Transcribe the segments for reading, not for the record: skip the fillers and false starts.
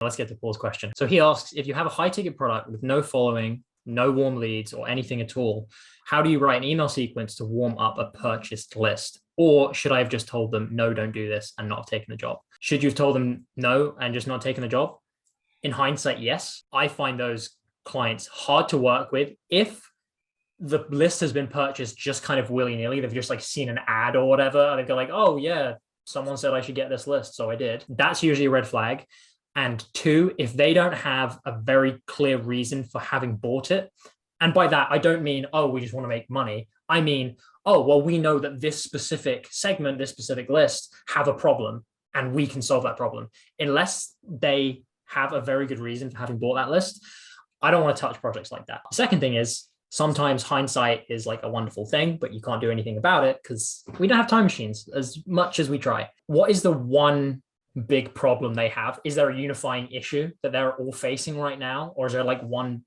Let's get to Paul's question. So he asks, if you have a high ticket product with no following, no warm leads or anything at all, how do you write an email sequence to warm up a purchased list? Or should I have just told them, no, don't do this and not have taken the job? Should you have told them no and just not taken the job? In hindsight, yes. I find those clients hard to work with. If the list has been purchased just kind of willy-nilly, they've just like seen an ad or whatever, and they go like, oh yeah, someone said I should get this list, so I did. That's usually a red flag. And two, if they don't have a very clear reason for having bought it, and by that, I don't mean, oh, we just want to make money. I mean, oh, well, we know that this specific segment, this specific list have a problem and we can solve that problem. Unless they have a very good reason for having bought that list, I don't want to touch projects like that. The second thing is, sometimes hindsight is like a wonderful thing, but you can't do anything about it because we don't have time machines as much as we try. What is the one big problem they have? Is there a unifying issue that they're all facing right now? Or is there like one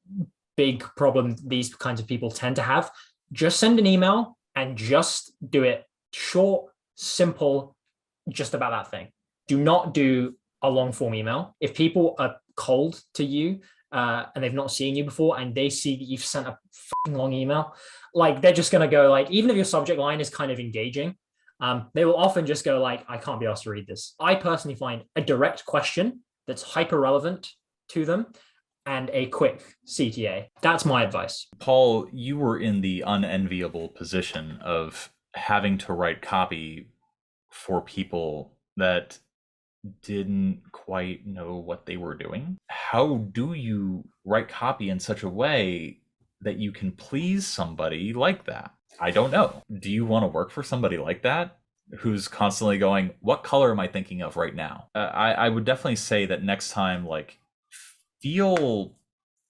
big problem these kinds of people tend to have? Just send an email and just do it short, simple, just about that thing. Do not do a long form email. If people are cold to you and they've not seen you before and they see that you've sent a long email, like they're just going to go like, even if your subject line is kind of engaging, they will often just go like, I can't be asked to read this. I personally find a direct question that's hyper relevant to them and a quick CTA. That's my advice. Paul, you were in the unenviable position of having to write copy for people that didn't quite know what they were doing. How do you write copy in such a way that you can please somebody like that? I don't know. Do you want to work for somebody like that who's constantly going, what color am I thinking of right now? I would definitely say that next time, like, feel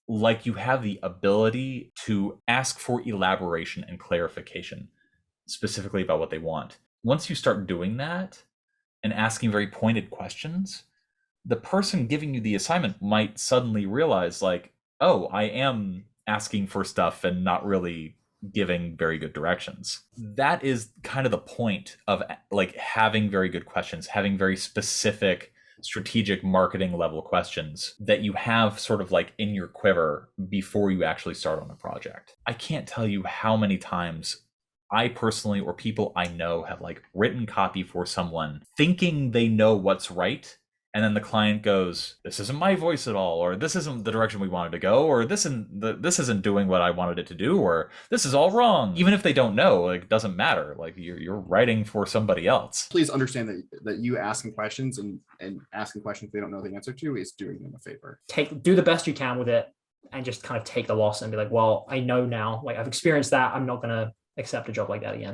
like you have the ability to ask for elaboration and clarification specifically about what they want. Once you start doing that and asking very pointed questions, the person giving you the assignment might suddenly realize like, oh, I am asking for stuff and not really giving very good directions. That is kind of the point of like having very good questions, having very specific strategic marketing level questions that you have sort of like in your quiver before you actually start on a project. I can't tell you how many times I personally or people I know have like written copy for someone thinking they know what's right. And then the client goes, this isn't my voice at all, or this isn't the direction we wanted to go, or this isn't doing what I wanted it to do, or this is all wrong. Even if they don't know, like, it doesn't matter. Like you're writing for somebody else. Please understand that you asking questions and asking questions they don't know the answer to is doing them a favor. Do the best you can with it and just kind of take the loss and be like, well, I know now, like I've experienced that. I'm not going to accept a job like that again.